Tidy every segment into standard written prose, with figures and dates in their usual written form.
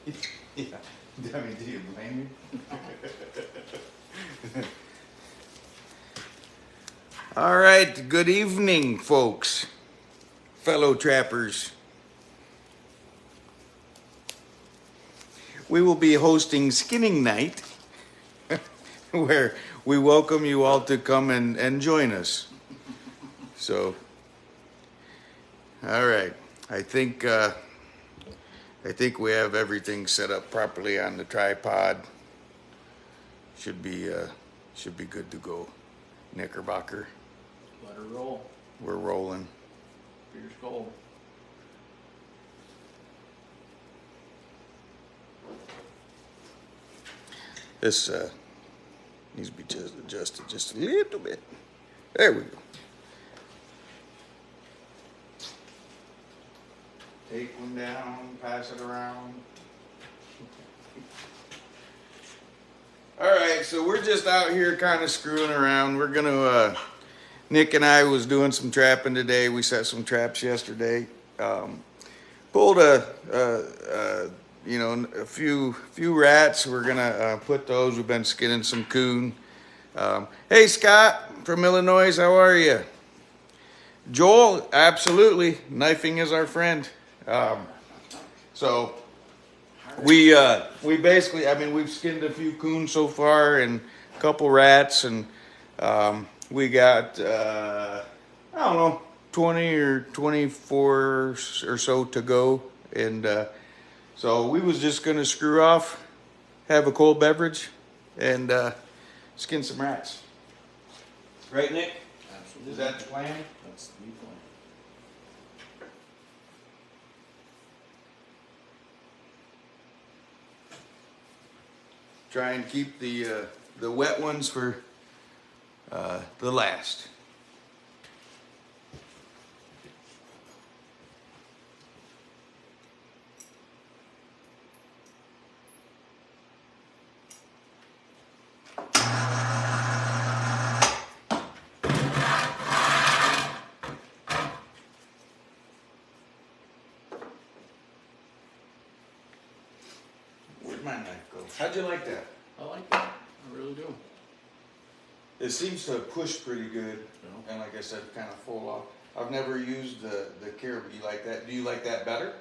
Yeah. I mean, do you blame me? All right, good evening, folks, fellow trappers. We will be hosting Skinning Night, where we welcome you all to come and join us. So, all right, I think we have everything set up properly on the tripod. Should be good to go. Knickerbocker. Let her roll. We're rolling. Fierce gold. This needs to be just adjusted just a little bit. There we go. Take one down, pass it around. All right, so we're just out here kind of screwing around. We're gonna, Nick and I was doing some trapping today. We set some traps yesterday. Pulled a few rats. We're gonna put those. We've been skinning some coon. Hey, Scott from Illinois, how are you? Joel, absolutely. Knifing is our friend. So we basically, I mean, we've skinned a few coons so far and a couple rats, and we got I don't know, 20 or 24 or so to go, and so we was just gonna screw off, have a cold beverage, and skin some rats. Right, Nick? Absolutely. Is that the plan? That's the plan. Try and keep the wet ones for the last. Where'd my knife go? How'd you like that? I like that. I really do. It seems to push pretty good, Yeah. and like I said, kind of full off. I've never used the caribou. You like that? Do you like that better?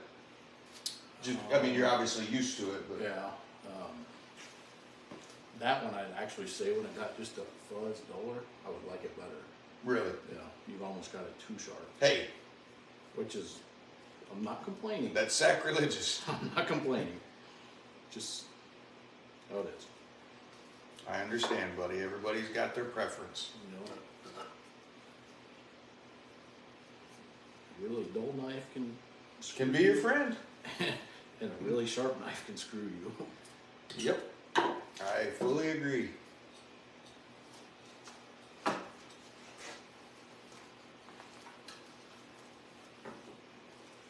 I mean, you're obviously used to it, but Yeah. That one I'd actually say when it got just a fuzz duller, I would like it better. really, Yeah. You've almost got it too sharp. hey, Which is, I'm not complaining. that's sacrilegious. I'm not complaining. Just how it is. I understand, buddy. Everybody's got their preference. You know, a really dull knife Can be your friend. and a really sharp knife can screw you. Yep, I fully agree.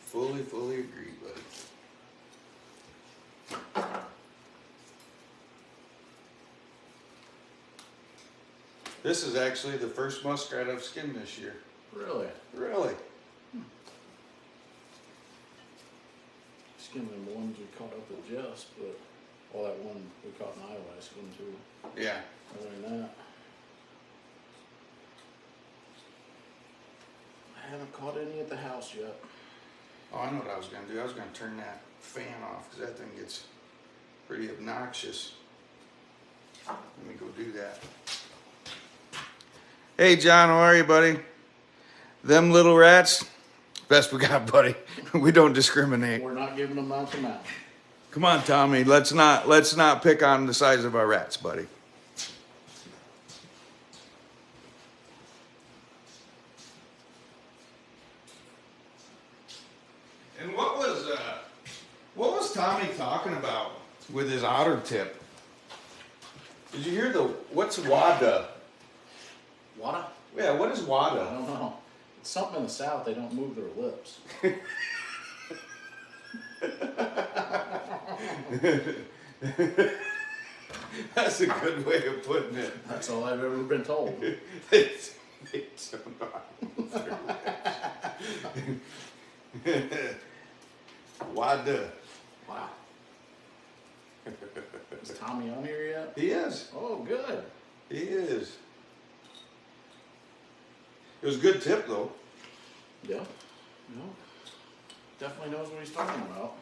Fully agree, buddy. This is actually the first muskrat I've skinned this year. Really? Really? Skinned them ones we caught up with Jess, but that one we caught in Iowa, I skinned too. Yeah. Other than that, I haven't caught any at the house yet. Oh, I know what I was gonna do. I was gonna turn that fan off because that thing gets pretty obnoxious. Let me go do that. Hey, John, how are you, buddy? Them little rats, best we got, buddy. We don't discriminate. We're not giving them mouth to mouth. Come on, Tommy. Let's not pick on the size of our rats, buddy. And what was Tommy talking about with his otter tip? Did you hear what's WADA? Wada? Yeah, what is I WADA? don't know. It's something in the South, they don't move their lips. That's a good way of putting it. That's all I've ever been told. WADA. Wow. Is Tommy on here yet? He is. Oh, good. He is. It was a good tip, though. Yeah. No. Definitely knows what he's talking about.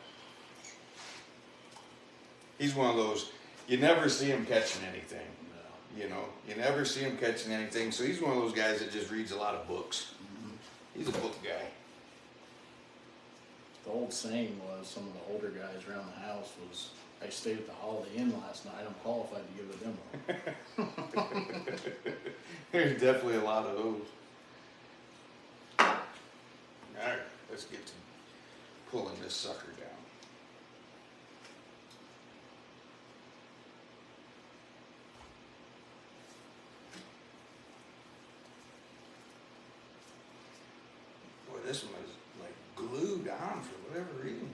He's one of those, you never see him catching anything. No. You know, you never see him catching anything. So he's one of those guys that just reads a lot of books. He's a book guy. The old saying was, some of the older guys around the house was, I stayed at the Holiday Inn last night, I'm qualified to give a demo. There's definitely a lot of those. Alright, let's get to pulling this sucker down. Boy, this one is like glued on for whatever reason.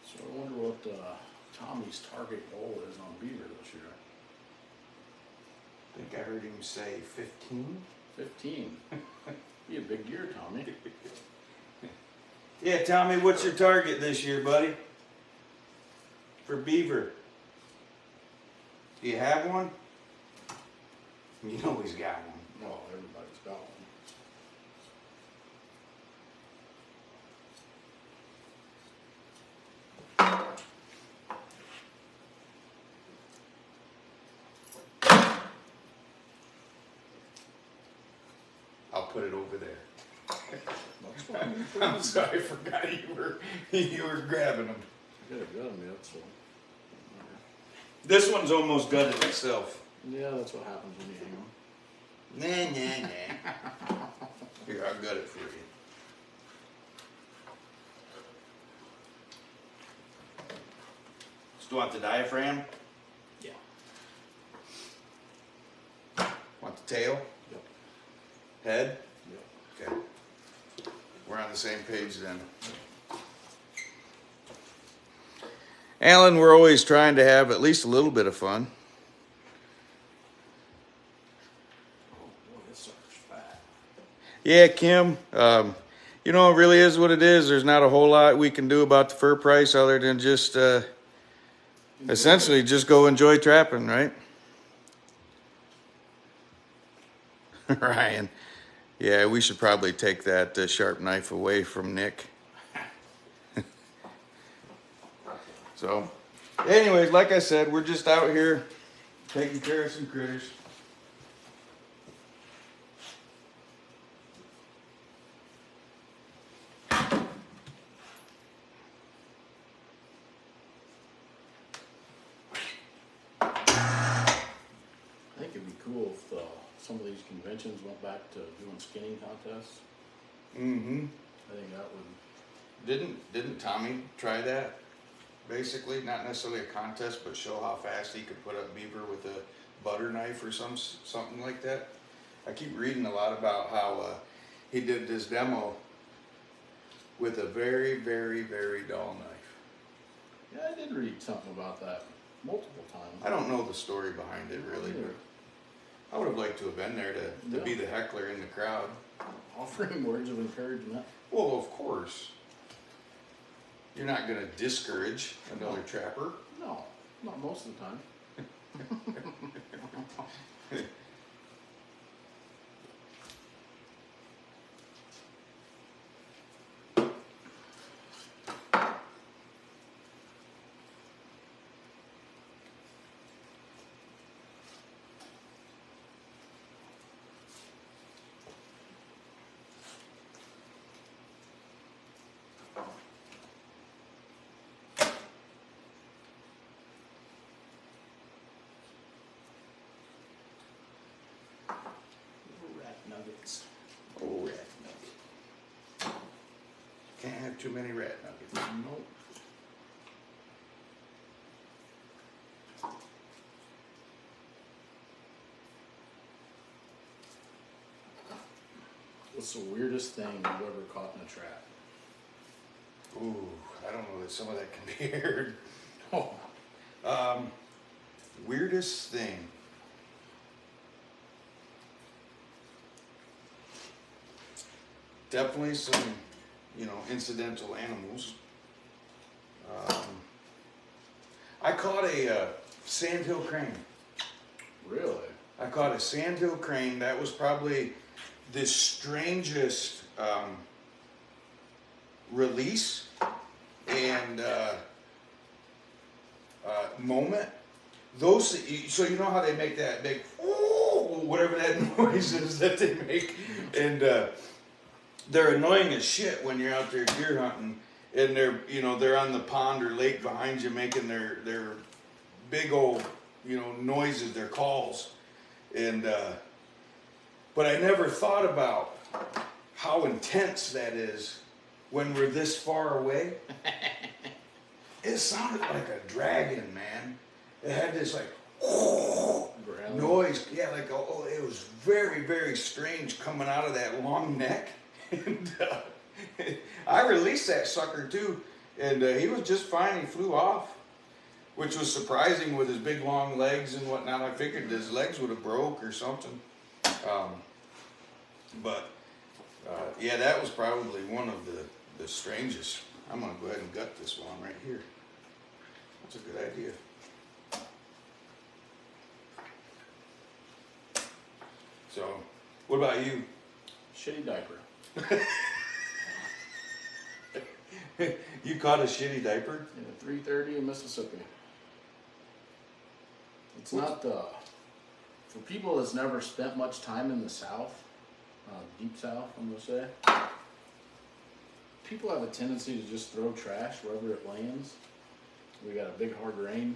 So I wonder what Tommy's target goal is on beaver this year. I think I heard him say 15. 15. Be a big year, Tommy. Yeah, Tommy, what's your target this year, buddy? For beaver? Do you have one? You know he's got one. No, everybody's got one. I'll put it over there. That's fine. I'm sorry, I forgot you were grabbing them. You got a gun yet, so. This one's almost gutted itself. Yeah, that's what happens when you hang them. Nah. Here, I'll gut it for you. Still want the diaphragm? Yeah. Want the tail? Yep. Head? Yep. Okay. We're on the same page then. Alan, we're always trying to have at least a little bit of fun. Oh boy, this sucker's fat. Yeah, Kim, you know, it really is what it is. There's not a whole lot we can do about the fur price other than just essentially just go enjoy trapping, right? Ryan, yeah, we should probably take that sharp knife away from Nick. So, anyways, like I said, we're just out here taking care of some critters. I think it'd be cool if some of these conventions went back to doing skinning contests. Mm-hmm. I think that would. Didn't Tommy try that? Basically, not necessarily a contest, but show how fast he could put up beaver with a butter knife or something like that. I keep reading a lot about how he did this demo with a very, very, very dull knife. Yeah, I did read something about that multiple times. I don't know the story behind it really, but I would have liked to have been there to be the heckler in the crowd. Offering words of encouragement. Well, of course. You're not going to discourage another trapper. No, not most of the time. Rat nuggets. Oh, rat nugget. Can't have too many rat nuggets. Nope. What's the weirdest thing you've ever caught in a trap? Ooh, I don't know that some of that can be aired. Oh, Weirdest thing. Definitely some, incidental animals. I caught a sandhill crane. really? I caught a sandhill crane. That was probably the strangest release and moment. Those, so you know how they make that big, oh, whatever that noise is that they make, and they're annoying as shit when you're out there deer hunting, and they're on the pond or lake behind you making their big old noises, their calls, and but I never thought about how intense that is when we're this far away. It sounded like a dragon, man. It had this like noise, yeah, like it was very, very strange coming out of that long neck. And I released that sucker too, and he was just fine. He flew off, which was surprising with his big long legs and whatnot. I figured his legs would have broke or something. But yeah, that was probably one of the strangest. I'm gonna go ahead and gut this one right here. That's a good idea. So, what about you? Shitty diaper. You caught a shitty diaper? Yeah, 3:30 in Mississippi. It's not for people that's never spent much time in the South, deep South, I'm gonna say. People have a tendency to just throw trash wherever it lands. We got a big hard rain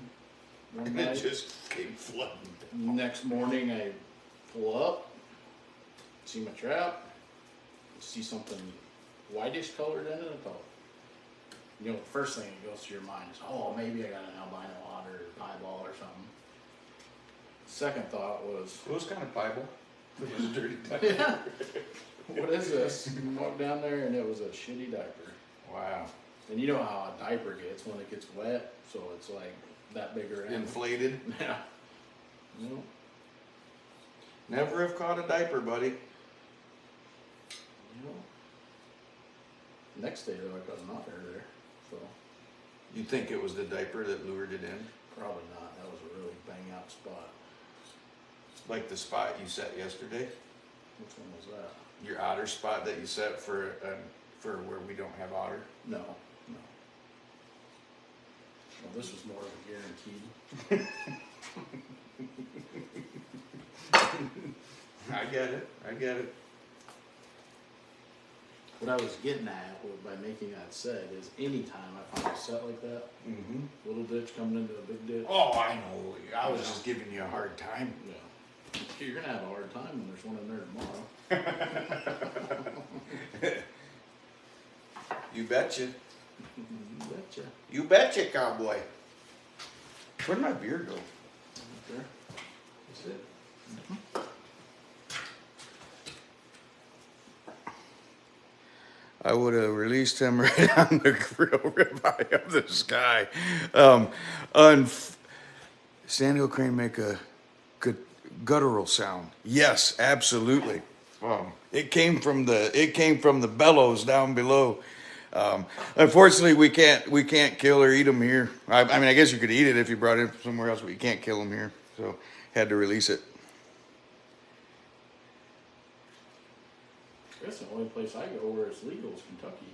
one And night. it just came flooding. Next morning, I pull up, see my trap, see something whitish colored in it. I thought, the first thing that goes to your mind is, oh, maybe I got an albino otter or piebald or something. Second thought was, It was kind of piebald. It was a dirty diaper. yeah, what is this? You walk down there and it was a shitty diaper. Wow. And you know how a diaper gets when it gets wet, so it's like that big around. Inflated. Yeah. No. Never have caught a diaper, buddy. No. Next day though, I got an otter there, so You think it was the diaper that lured it in? probably not. That was a really bang out spot. Like the spot you set yesterday? Which one was that? Your otter spot that you set for where we don't have otter? No, no. Well, this was more of a guaranteed. I get it. What I was getting at by making that set is anytime I find a set like that, Mm-hmm. little ditch coming into a big ditch. Oh, I know. I was just giving you a hard time. Yeah. You're gonna have a hard time when there's one in there tomorrow. You betcha. You betcha. You betcha, cowboy. Where'd my beer go? Right there. That's it. I would have released him right on the grill ribeye of this guy. Sandhill crane make a good guttural sound. Yes, absolutely. It came from the bellows down below. Unfortunately, we can't kill or eat them here. I mean, I guess you could eat it if you brought it somewhere else, but you can't kill them here. So had to release it. I guess the only place I go where it's legal is Kentucky.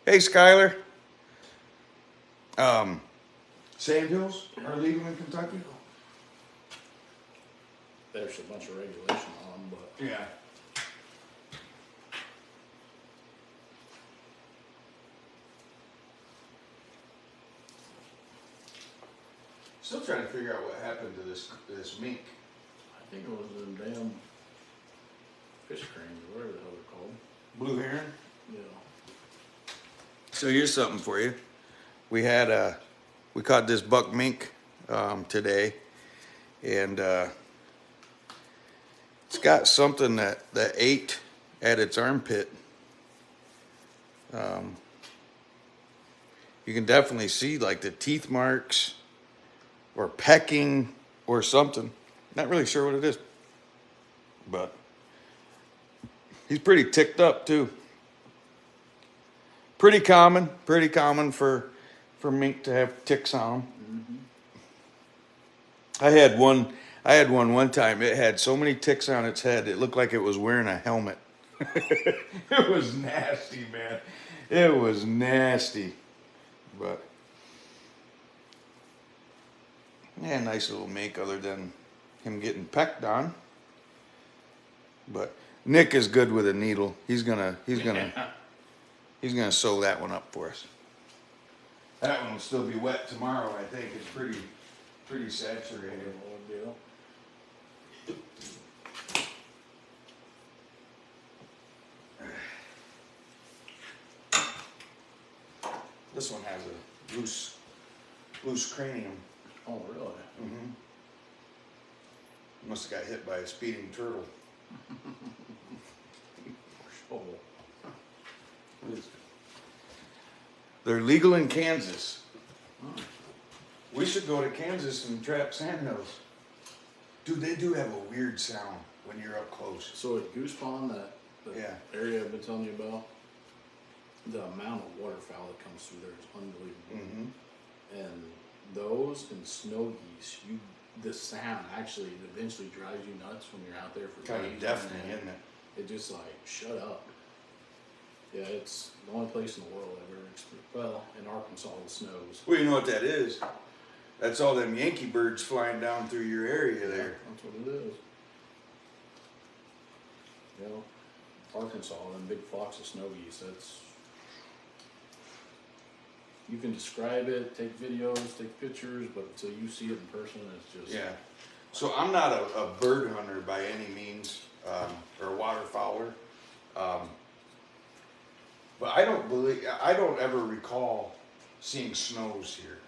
Hey, Skylar. Sandhills are legal in Kentucky? There's a bunch of regulation on them, but Yeah. Still trying to figure out what happened to this mink. I think it was them damn fish cranes or whatever the hell they're called. Blue heron? Yeah. So here's something for you. We caught this buck mink today, and it's got something that ate at its armpit. you can definitely see like the teeth marks or pecking or something. Not really sure what it is, but he's pretty ticked up too. Pretty common for mink to have ticks on them. Mm-hmm. I had one time. It had so many ticks on its head, it looked like it was wearing a helmet. It was nasty, man. It was nasty. But yeah, nice little mink other than him getting pecked on. But Nick is good with a needle. He's gonna sew that one up for us. That one will still be wet tomorrow, I think. It's pretty saturated. Deal. This one has a loose cranium. Oh, really? Mm-hmm. Must have got hit by a speeding turtle. Oh. They're legal in Kansas. We should go to Kansas and trap sandhills. Dude, they do have a weird sound when you're up close. So at Goose Pond, that area I've been telling you about, the amount of waterfowl that comes through there is unbelievable. Mm-hmm. And those and snow geese, the sound actually eventually drives you nuts when you're out there for Kind days. of deafening, isn't it? It just like, shut up. Yeah, it's the only place in the world I've ever experienced. Well, in Arkansas, it snows. Well, you know what that is? That's all them Yankee birds flying down through your area there. That's what it is. You know, Arkansas, them big flocks of snow geese, that's... You can describe it, take videos, take pictures, but until you see it in person, it's just... Yeah. So I'm not a bird hunter by any means, or a waterfowler. But I don't ever recall seeing snows here.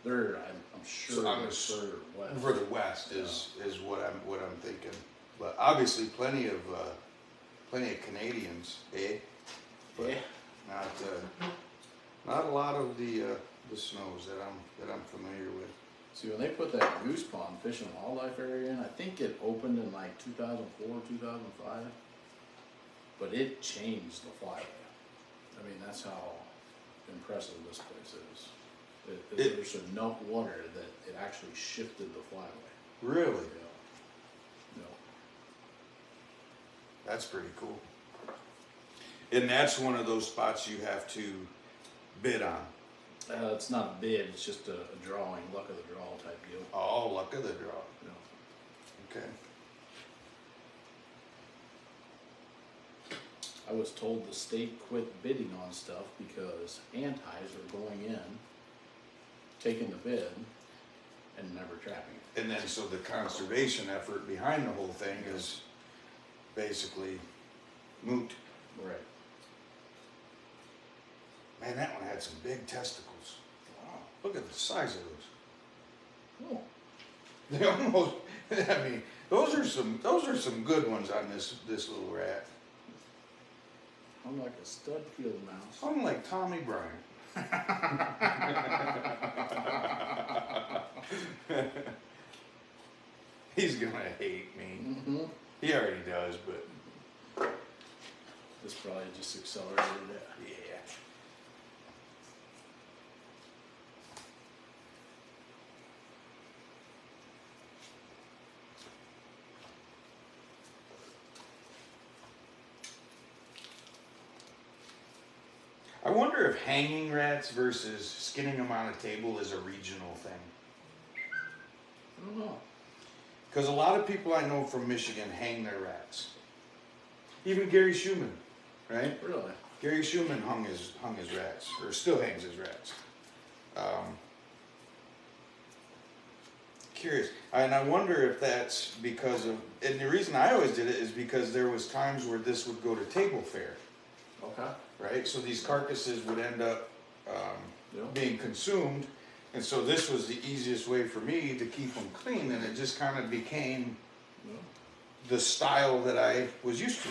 I'm sure So they're further west. Further west is what I'm thinking. But obviously plenty of Canadians, eh? But Yeah. not a lot of the snows that I'm familiar with. See, when they put that Goose Pond Fish and Wildlife area in, I think it opened in like 2004, 2005. But it changed the flyway. I mean, that's how impressive this place is. There's enough water that it actually shifted the flyway. Really? No. That's pretty cool. And that's one of those spots you have to bid on. It's not a bid, it's just a drawing, luck of the draw type deal. Oh, luck of the draw. No. Okay. I was told the state quit bidding on stuff because antis are going in, taking the bid, and never trapping it. And then so the conservation effort behind the whole thing is basically moot. Right. Man, that one had some big testicles. Wow. Look at the size of those. Oh. They almost, I mean, those are some good ones on this little rat. I'm like a stud field mouse. I'm like Tommy Bryant. He's gonna hate me. Mm-hmm. He already does, but This probably just accelerated it. yeah. I wonder if hanging rats versus skinning them on a table is a regional thing. I don't know. Because a lot of people I know from Michigan hang their rats. Even Gary Schumann, right? Really? Gary Schumann hung his rats, or still hangs his rats. Curious, and I wonder if that's because of. And the reason I always did it is because there was times where this would go to table fare. Okay. Right, so these carcasses would end up being consumed, and so this was the easiest way for me to keep them clean, and it just kind of became the style that I was used to.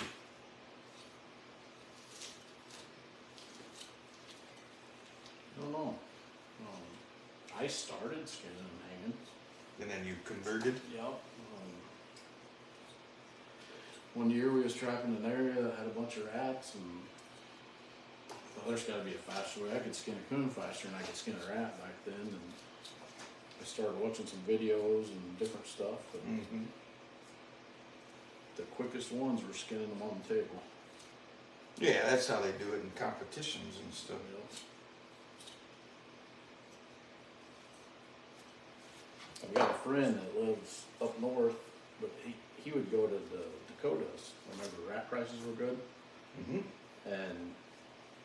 I started skinning and hanging. And then you converted? Yep. One year we was trapping an area that had a bunch of rats, and well, there's got to be a faster way. I could skin a coon faster than I could skin a rat back then, and I started watching some videos and different stuff, and the quickest ones were skinning them on the table. Yeah, that's how they do it in competitions and stuff. I've got a friend that lives up north, but he would go to the Dakotas whenever rat prices were good, and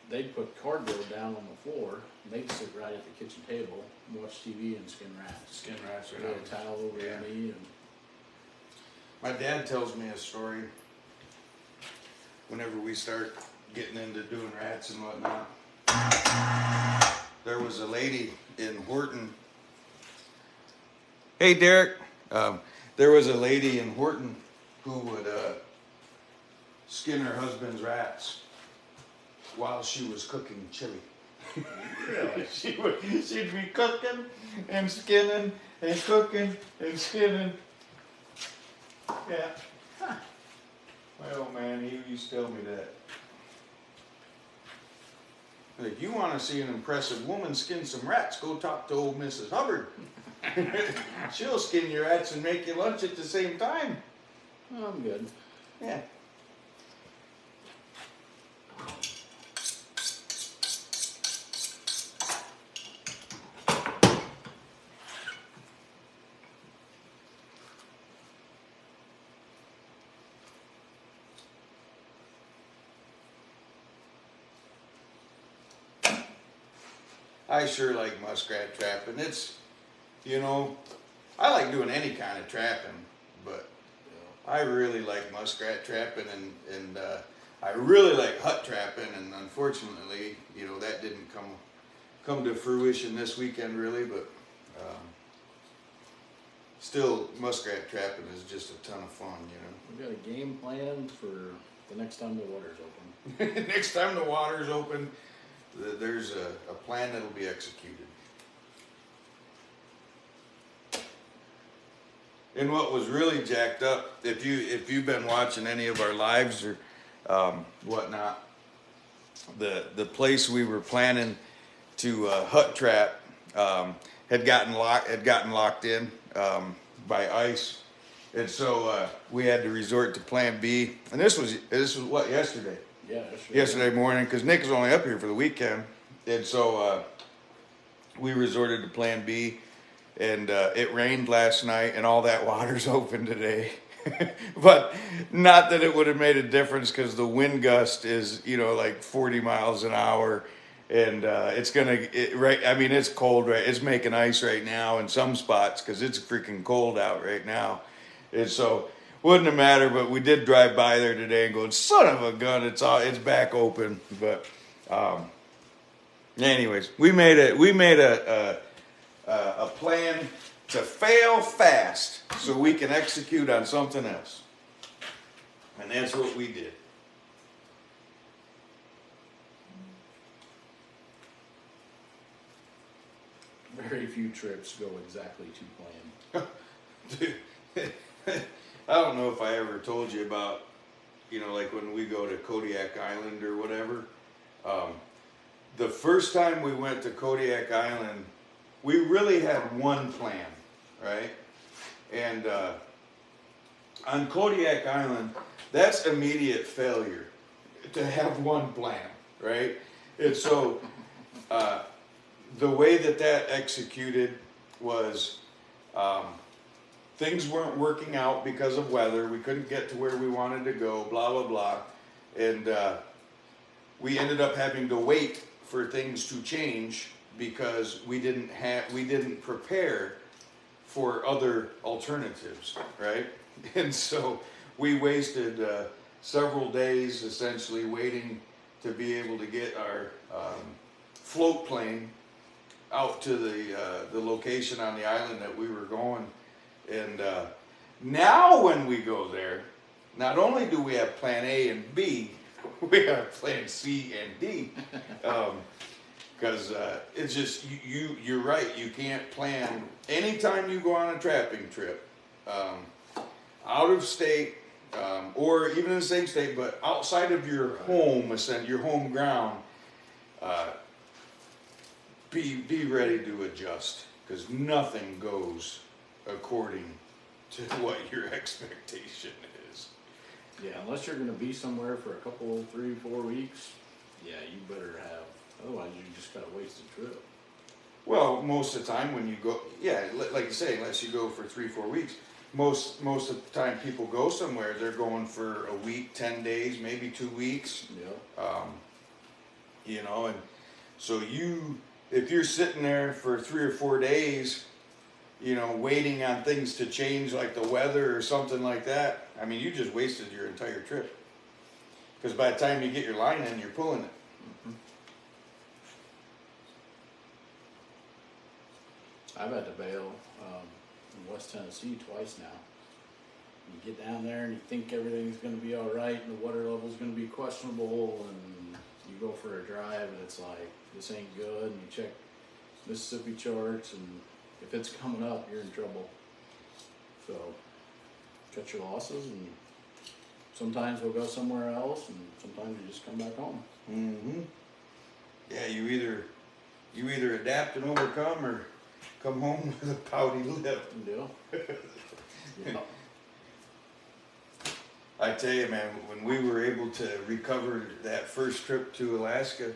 they'd put cardboard down on the floor, and they'd sit right at the kitchen table, and watch TV and skin rats. Skin rats They had a towel over their knee. And my dad tells me a story whenever we start getting into doing rats and whatnot. There was a lady in Horton. Hey, Derek. There was a lady in Horton who would skin her husband's rats while she was cooking chili. really, She'd be cooking and skinning and cooking and skinning. Yeah. Huh. My old man, he used to tell me that. Like, you want to see an impressive woman skin some rats, go talk to old Mrs. Hubbard. She'll skin your rats and make you lunch at the same time. oh, I'm good. Yeah. I sure like muskrat trapping. It's, you know, I like doing any kind of trapping, but I really like muskrat trapping, and I really like hut trapping, and unfortunately, you know, that didn't come to fruition this weekend really, but still muskrat trapping is just a ton of fun, you know. We've got a game plan for the next time the water's open. Next time the water's open, there's a plan that'll be executed. And what was really jacked up, if you've been watching any of our lives or whatnot, the place we were planning to hut trap had gotten locked in by ice, and so we had to resort to Plan B. And this was what, yesterday. Yeah, Yesterday morning, because Nick was only up here for the weekend, and so we resorted to Plan B, and it rained last night, and all that water's open today. But not that it would have made a difference, because the wind gust is, you know, like 40 miles an hour, and it's it's cold, right? It's making ice right now in some spots because it's freaking cold out right now, and so. Wouldn't have mattered, but we did drive by there today and go, son of a gun, it's back open. But anyways, we made a plan to fail fast so we can execute on something else. And that's what we did. Very few trips go exactly to plan. Dude, I don't know if I ever told you about, you know, like when we go to Kodiak Island or whatever. The first time we went to Kodiak Island, we really had one plan, right? And on Kodiak Island, that's immediate failure to have one plan, right? And so the way that executed was things weren't working out because of weather. We couldn't get to where we wanted to go, blah, blah, blah. And we ended up having to wait for things to change because we didn't prepare for other alternatives, right? And so we wasted several days essentially waiting to be able to get our float plane out to the location on the island that we were going. And now when we go there, not only do we have plan A and B, we have plan C and D. Because it's just, you're right, you can't plan, anytime you go on a trapping trip, out of state, or even in the same state, but outside of your home, your home ground, be ready to adjust, because nothing goes according to what your expectation is. Yeah, unless you're gonna be somewhere for a couple, 3, 4 weeks, yeah, you better have, otherwise you just got a wasted trip. Well, most of the time when you go, yeah, like you say, unless you go for 3, 4 weeks, most of the time people go somewhere, they're going for a week, 10 days, maybe 2 weeks. Yeah. You know, and so if you're sitting there for 3 or 4 days, you know, waiting on things to change, like the weather or something like that, I mean, you just wasted your entire trip. Because by the time you get your line in, you're pulling it. Mm-hmm. I've had to bail in West Tennessee twice now. You get down there and you think everything's going to be all right, and the water level's going to be questionable, and you go for a drive and it's like, this ain't good, and you check Mississippi charts, and if it's coming up, you're in trouble. So cut your losses, and sometimes we'll go somewhere else, and sometimes you just come back home. Mm-hmm. Yeah, you either adapt and overcome, or come home with a pouty lip. Yeah. Yeah. I tell you, man, when we were able to recover that first trip to Alaska,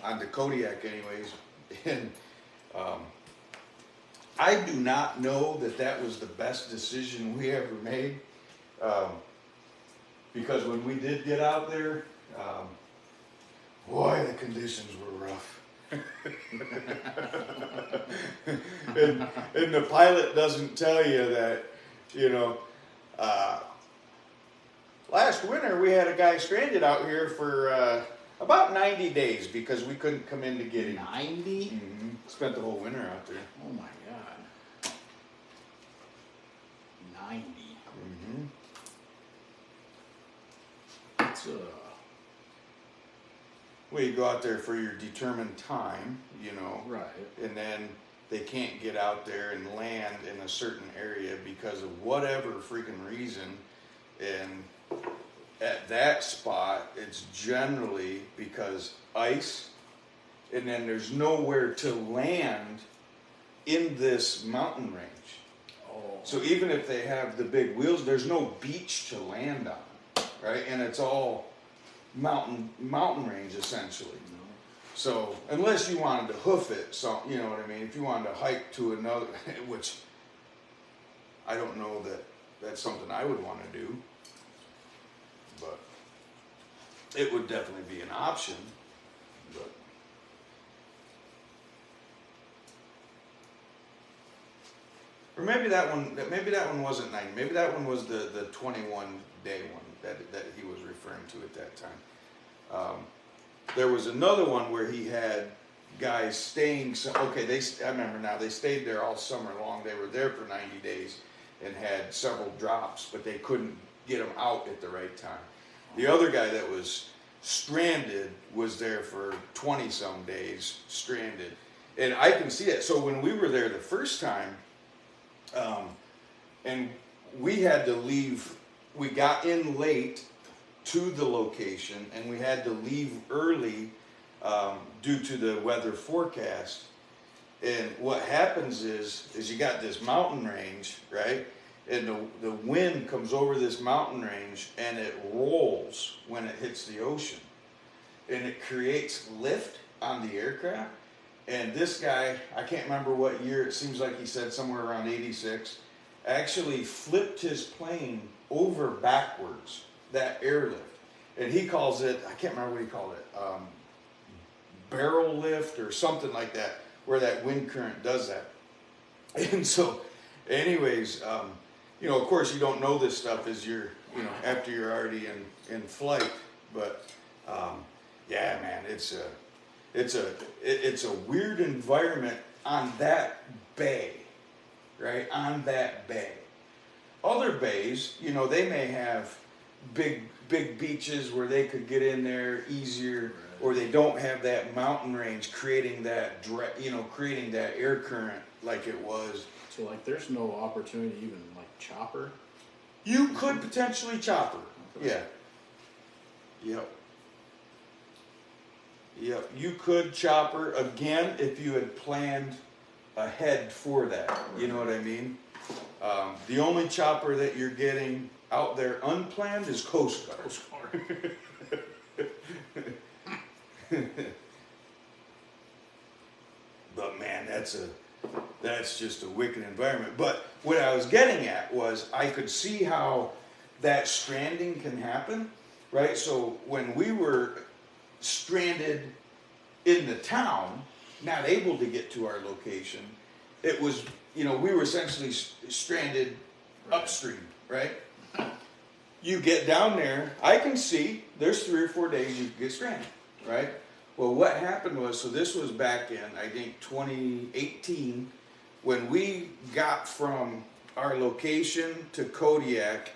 on the Kodiak anyways, and I do not know that was the best decision we ever made, because when we did get out there, boy, the conditions were rough. and the pilot doesn't tell you that, you know, last winter we had a guy stranded out here for about 90 days because we couldn't come in to get him. 90? Mm-hmm. Spent the whole winter out there. Oh my God. 90. Mm-hmm. That's Well, you go out there for your determined time, you know, right. and then they can't get out there and land in a certain area because of whatever freaking reason. And at that spot, it's generally because ice, and then there's nowhere to land in this mountain range. Oh. So even if they have the big wheels, there's no beach to land on, right? And it's all mountain range essentially. No. So unless you wanted to hoof it, so you know what I mean. If you wanted to hike to another, which I don't know that that's something I would want to do, but it would definitely be an option. But or maybe that one wasn't 90. Maybe that one was the 21-day one that he was referring to at that time. There was another one where he had guys staying. Okay, I remember now. They stayed there all summer long. They were there for 90 days and had several drops, but they couldn't get them out at the right time. The other guy that was stranded was there for 20-some days, stranded. And I can see it. So when we were there the first time, and we had to leave, we got in late to the location, and we had to leave early due to the weather forecast. And what happens is you got this mountain range, right? And the wind comes over this mountain range, and it rolls when it hits the ocean. And it creates lift on the aircraft. And this guy, I can't remember what year, it seems like he said somewhere around 86, actually flipped his plane over backwards, that airlift. And he calls it, I can't remember what he called it, barrel lift or something like that, where that wind current does that. And so, anyways, you know, of course you don't know this stuff as you're, you know, after you're already in flight, but yeah, man, it's a weird environment on that bay, right? On that bay. Other bays, you know, they may have big beaches where they could get in there easier, or they don't have that mountain range creating that creating that air current like it was. So like, there's no opportunity to even like chopper. You could potentially chopper. Okay. Yeah. Yep. You could chopper again if you had planned ahead for that. You know what I mean? The only chopper that you're getting out there unplanned is Coast Guard. Coast Guard. But man, that's just a wicked environment. But what I was getting at was I could see how that stranding can happen, right? So when we were stranded in the town, not able to get to our location, it was, we were essentially stranded upstream, right? You get down there, I can see there's 3 or 4 days you get stranded, right? Well, what happened was, so this was back in, I think, 2018, when we got from our location to Kodiak,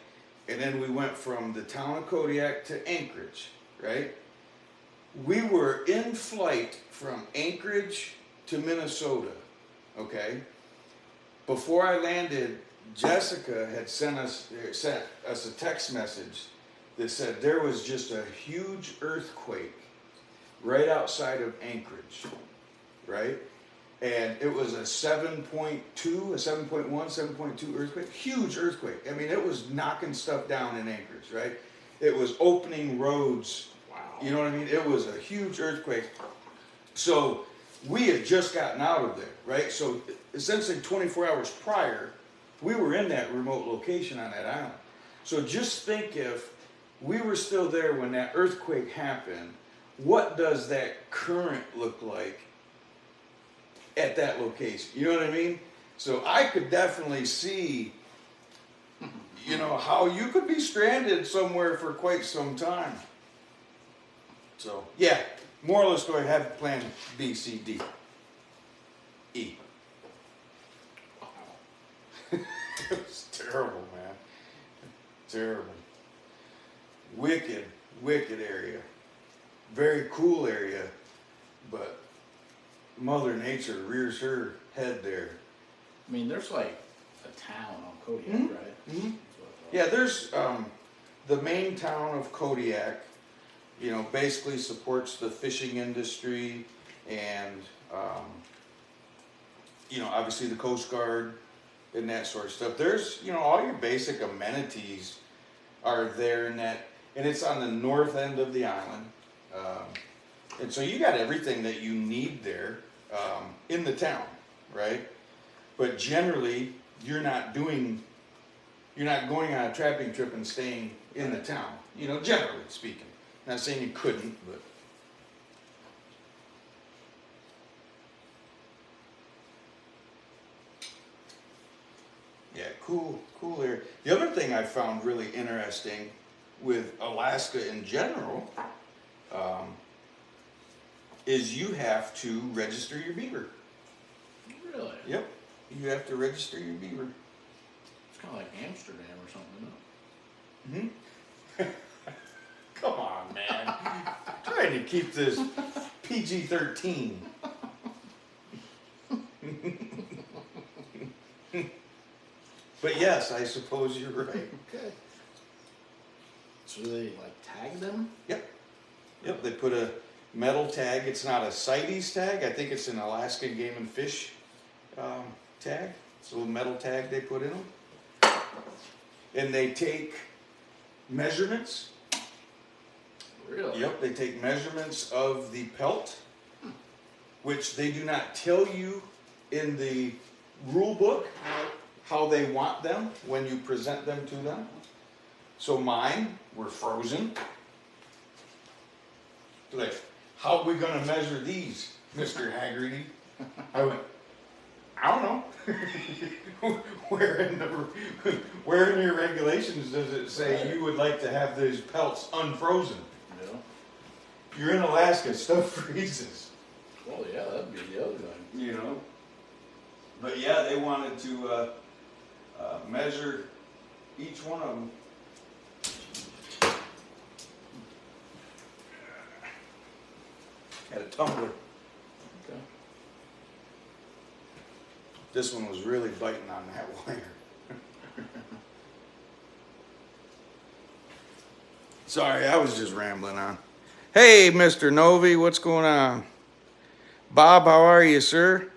and then we went from the town of Kodiak to Anchorage, right? We were in flight from Anchorage to Minnesota, okay? Before I landed, Jessica had sent us a text message that said there was just a huge earthquake right outside of Anchorage, right? And it was a 7.2, a 7.1, 7.2 earthquake, huge earthquake. I mean, it was knocking stuff down in Anchorage, right? It was opening roads. Wow. You know what I mean? It was a huge earthquake. So we had just gotten out of there, right? So essentially 24 hours prior, we were in that remote location on that island. So just think if we were still there when that earthquake happened, what does that current look like at that location? You know what I mean? So I could definitely see, how you could be stranded somewhere for quite some time. So, yeah, moral of the story, have plan B, C, D, E. It was terrible, man. Terrible. Wicked area. Very cool area, but Mother Nature rears her head there. I mean, there's like a town on Kodiak, Mm-hmm. right? Mm-hmm. Yeah, there's the main town of Kodiak, basically supports the fishing industry and, obviously the Coast Guard and that sort of stuff. There's, all your basic amenities are there in that, and it's on the north end of the island. And so you got everything that you need there in the town, right? But generally, you're not going on a trapping trip and staying in the town, generally speaking. Not saying you couldn't, but. Yeah, cool area. The other thing I found really interesting with Alaska in general, is you have to register your beaver. Really? Yep, you have to register your beaver. It's kind of like Amsterdam or something, Mm-hmm. Come on, man. Trying to keep this PG-13. But yes, I suppose you're right. Okay. So they like tag them? Yep, they put a metal tag. It's not a CITES tag. I think it's an Alaskan Game and Fish tag. It's a little metal tag they put in them. And they take measurements. Really? Yep, they take measurements of the pelt, which they do not tell you in the rule book how they want them when you present them to them. So mine were frozen. Like, how are we going to measure these, Mr. Haggerty? I went, I don't know. Where in your regulations does it say you would like to have those pelts unfrozen? Yeah. You're in Alaska, stuff freezes. Well, yeah, that'd be the other thing. But yeah, they wanted to measure each one of them. tumbler. Okay. This one was really biting on that wire. Sorry, I was just rambling on. Hey, Mr. Novi, what's going on? Bob, how are you, sir?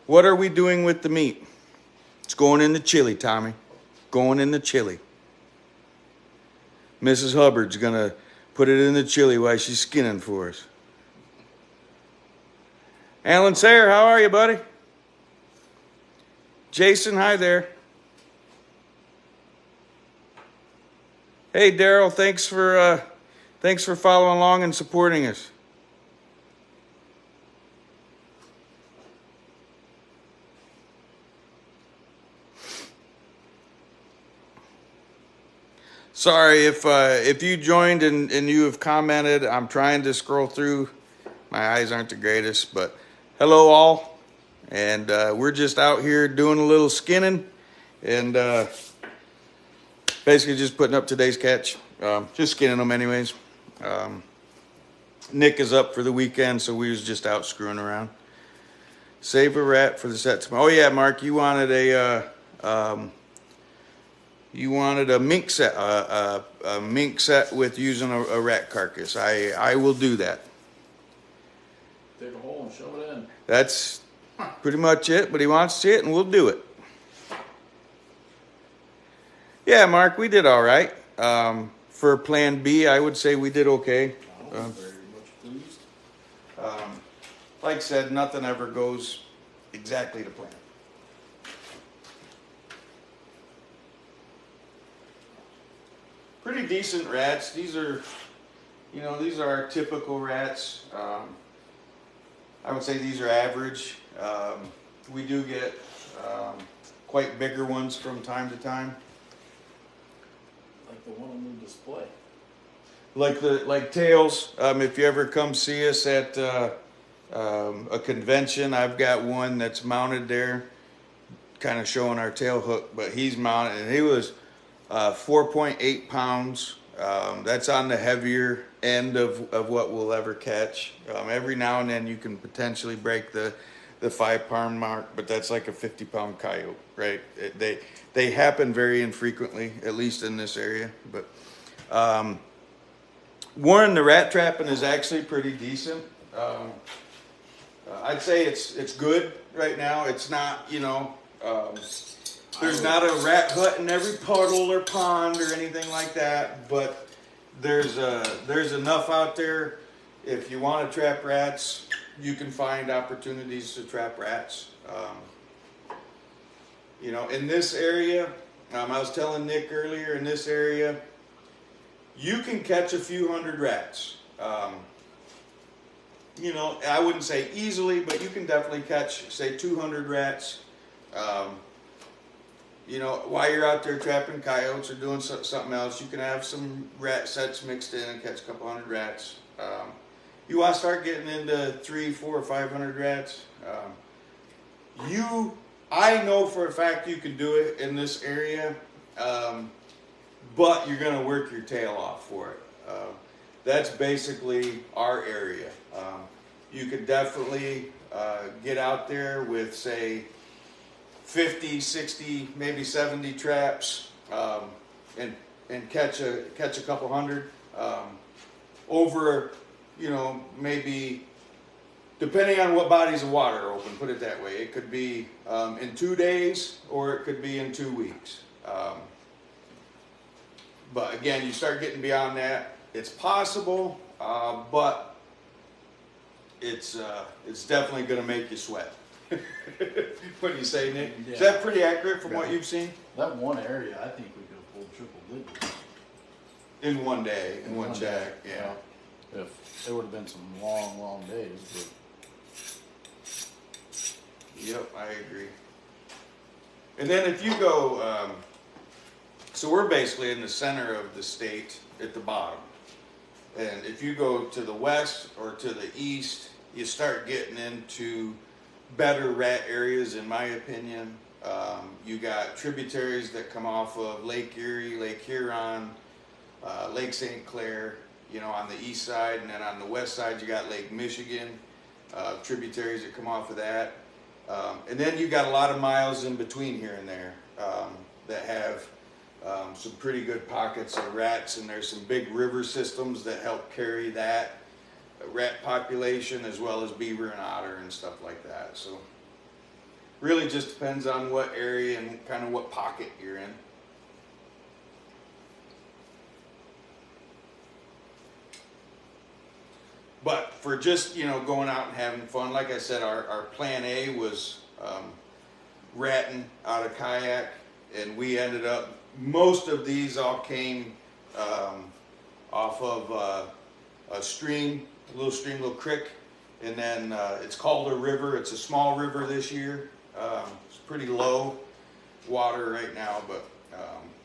What are we doing with the meat? It's going in the chili, Tommy. Going in the chili. Mrs. Hubbard's gonna put it in the chili while she's skinning for us. Alan Sayer, how are you, buddy? Jason, hi there. Hey, Daryl, thanks for following along and supporting us. Sorry if you joined and you have commented. I'm trying to scroll through. My eyes aren't the greatest, but hello all. And we're just out here doing a little skinning and basically just putting up today's catch. Just skinning them anyways. Nick is up for the weekend, so we was just out screwing around. Save a rat for the set tomorrow. Oh yeah, Mark, you wanted a mink set, a mink set with using a rat carcass. I will do that. Dig a hole and shove it in. That's pretty much it, but he wants to see it, and we'll do it. Yeah, Mark, we did all right. For Plan B, I would say we did okay. I'm very much pleased. Like I said, nothing ever goes exactly to plan. Pretty decent rats. These are our typical rats. I would say these are average. We do get quite bigger ones from time to time. Like the one on the display. Like tails. If you ever come see us at a convention, I've got one that's mounted there, kind of showing our tail hook. But he's mounted, and he was 4.8 pounds. That's on the heavier end of what we'll ever catch. Every now and then you can potentially break the 5-pound mark, but that's like a 50-pound coyote, right? They happen very infrequently, at least in this area. But Warren, the rat trapping is actually pretty decent. I'd say it's good right now. It's not, there's not a rat hut in every puddle or pond or anything like that, but there's enough out there. If you want to trap rats, you can find opportunities to trap rats. In this area, I was telling Nick earlier, in this area, you can catch a few hundred rats. I wouldn't say easily, but you can definitely catch, say, 200 rats. While you're out there trapping coyotes or doing something else, you can have some rat sets mixed in and catch a couple hundred rats. You want to start getting into 300, 400, or 500 rats. I know for a fact you can do it in this area, but you're going to work your tail off for it. That's basically our area. You could definitely get out there with, say, 50, 60, maybe 70 traps, and catch a couple hundred over, maybe, depending on what bodies of water are open, put it that way. It could be in 2 days or it could be in 2 weeks. But again, you start getting beyond that, it's possible, but it's definitely going to make you sweat. What do you say, Nick? Yeah. Is that pretty accurate from what you've seen? That one area, I think we could have pulled triple digits. In one day, in one check, day, yeah. If there would have been some long, long days, but Yep, I agree. And then if you go, so we're basically in the center of the state at the bottom. And if you go to the west or to the east, you start getting into better rat areas, in my opinion. You got tributaries that come off of Lake Erie, Lake Huron, Lake St. Clair. you know, on the east side, and then on the west side you got Lake Michigan, tributaries that come off of that. And then you got a lot of miles in between here and there that have some pretty good pockets of rats, and there's some big river systems that help carry that rat population, as well as beaver and otter and stuff like that. So really just depends on what area and kind of what pocket you're in. But for just, you know, going out and having fun, like I said, our plan A was ratting out of kayak, and we ended up, most of these all came off of a stream, a little creek, and then it's called a river. It's a small river this year. It's pretty low water right now, but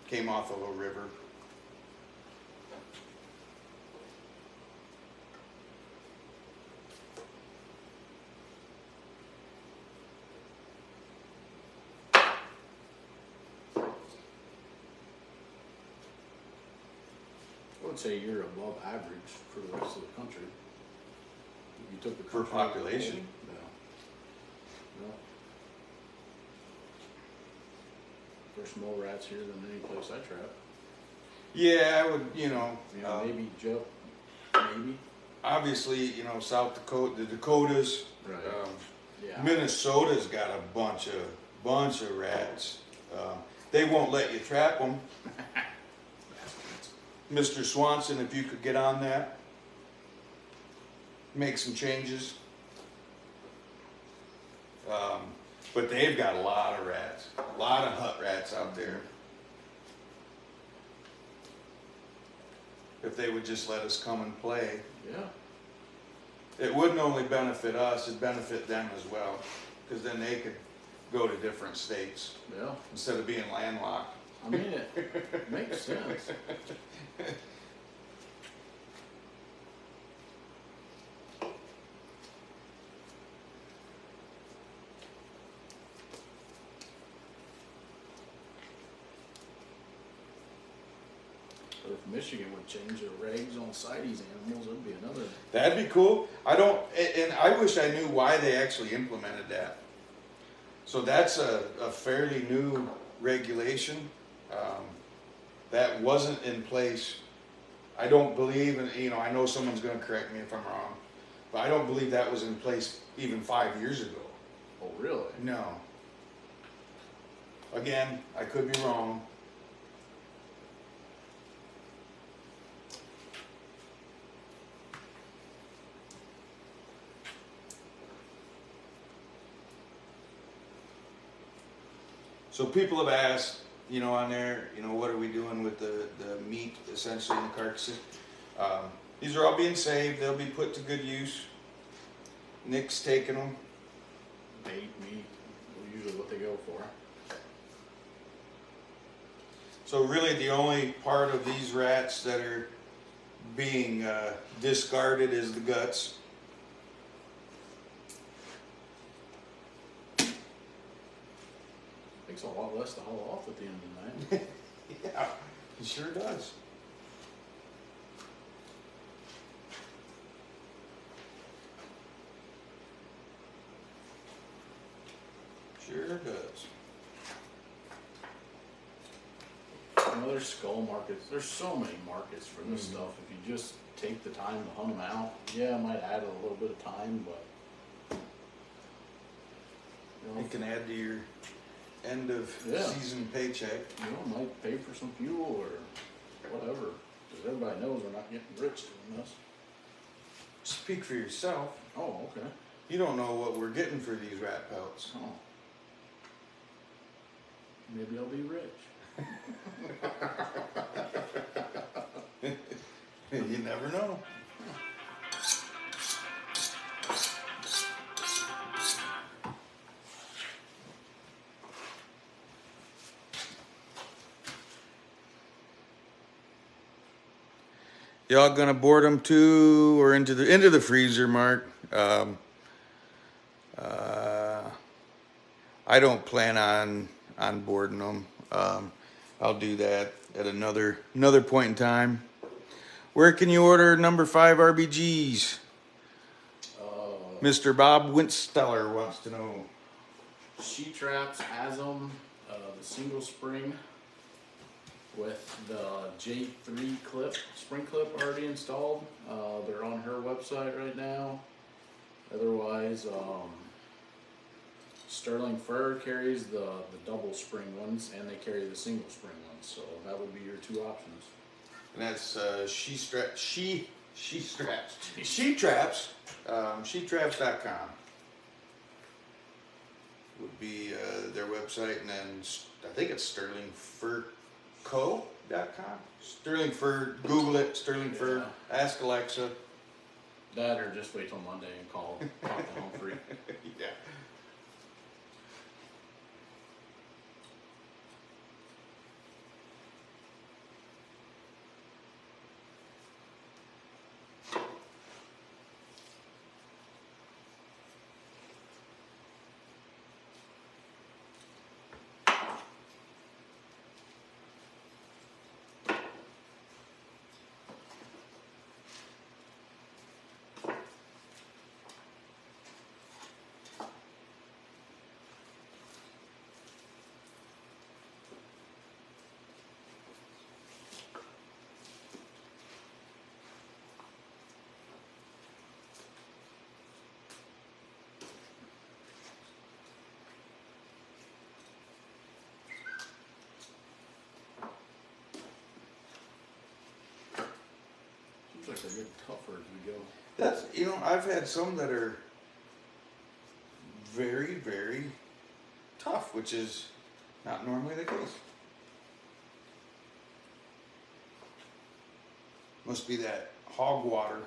came off of a river. I would say you're above average for the rest of the country. If you took the For country as a population? whole, yeah. There's more rats here than any place I trap. Yeah, I would, you know, Maybe Joe, maybe. obviously, you know, South Dakota, the Dakotas, Right. Yeah. Minnesota's got a bunch of rats. They won't let you trap them. Mr. Swanson, if you could get on that, make some changes. But they've got a lot of rats, a lot of hut rats out there. If they would just let us come and play. Yeah. It wouldn't only benefit us, it'd benefit them as well, because then they could go to different states Yeah. instead of being landlocked. I mean, it makes sense. But if Michigan would change their regs on CITES animals, that'd be another. That'd be cool. I don't, and I wish I knew why they actually implemented that. So that's a fairly new regulation that wasn't in place. I don't believe, and you know, I know someone's going to correct me if I'm wrong, but I don't believe that was in place even 5 years ago. Oh, really? No. Again, I could be wrong. So people have asked, you know, on there, you know, what are we doing with the meat, essentially, in the carcasses? These are all being saved. They'll be put to good use. Nick's taking them. Bait meat, usually what they go for. So really the only part of these rats that are being discarded is the guts. Takes a lot less to haul off at the end of the night. Yeah, it sure does. Sure does. You know, there's skull markets. There's so many markets for this stuff. If you just take the time to hunt them out, yeah, it might add a little bit of time, but you know, It can add to your end of season paycheck. you know, might pay for some fuel or whatever. Because everybody knows we're not getting rich doing this. Speak for yourself. Oh, okay. You don't know what we're getting for these rat pelts. Oh. Maybe I'll be rich. You never know. Y'all gonna board them too, or into the freezer, Mark? I don't plan on boarding them. I'll do that at another point in time. Where can you order number 5 RBGs? Mr. Bob Winsteller wants to know. She Traps has them, the single spring with the J3 spring clip already installed. They're on her website right now. Otherwise, Sterling Fur carries the double spring ones, and they carry the single spring ones. So that would be your 2 options. And that's shetraps.com would be their website, and then I think it's sterlingfurco.com. Sterling Fur, Google it, Sterling Fur, ask Alexa. That or just wait till Monday and talk to Humphrey. Yeah. Seems like they're getting tougher as we go. That's, I've had some that are very, very tough, which is not normally the case. Must be that hog water.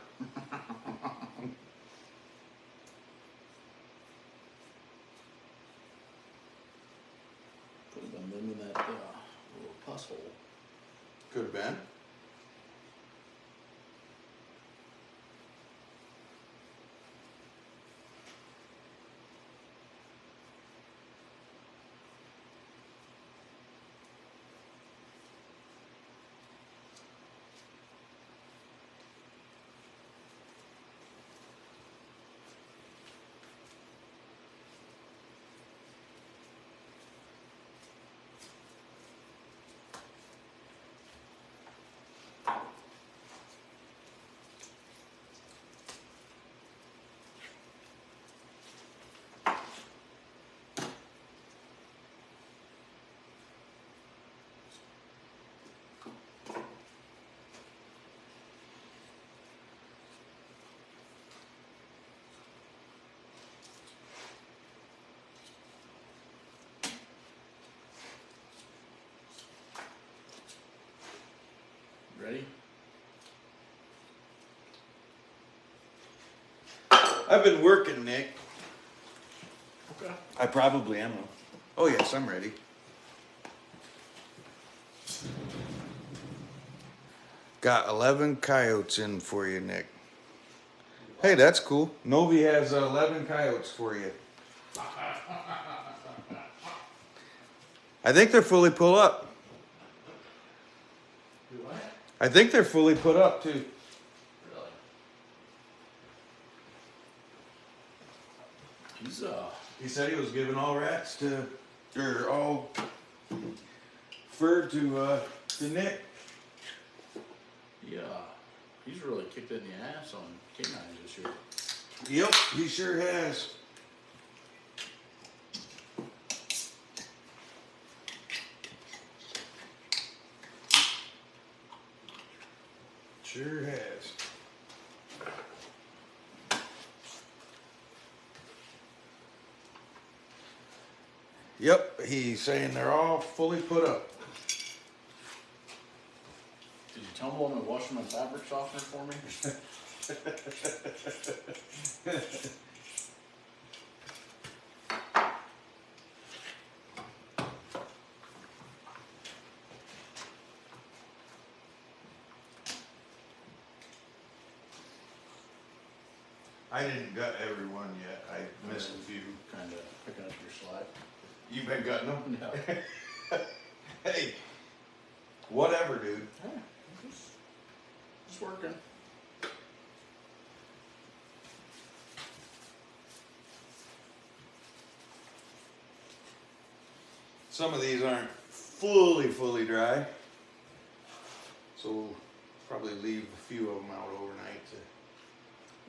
Could have been them in that little pus hole. Could have been. Ready? I've been working, Nick. Okay. I probably am. Oh, yes, I'm ready. Got 11 coyotes in for you, Nick. Hey, that's cool. Novi has 11 coyotes for you. I think they're fully pulled up. Do what? I think they're fully put up, too. Really? He said he was giving all fur to Nick. Yeah. He's really kicked it in the ass on canines this year. Yep, he sure has. Sure has. Yep, he's saying they're all fully put up. Did you tumble them and wash them in fabric softener for me? I didn't gut everyone yet. I missed a few. Kind of picking up your slack. You've been gutting them? No. Hey, whatever, dude. It's working. Some of these aren't fully dry, so we'll probably leave a few of them out overnight to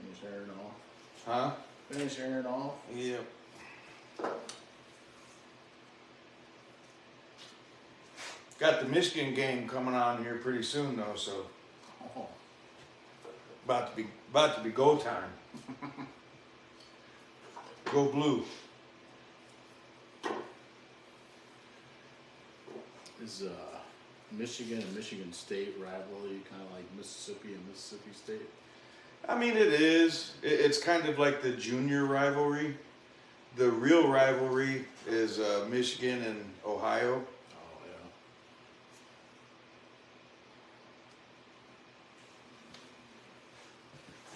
Finish airing off. Huh? Finish airing off. Yep. Got the Michigan game coming on here pretty soon though, so Oh. about to be go time. Go blue. Is Michigan and Michigan State rivalry kind of like Mississippi and Mississippi State? I mean, it is. It's kind of like the junior rivalry. The real rivalry is Michigan and Ohio. Oh yeah.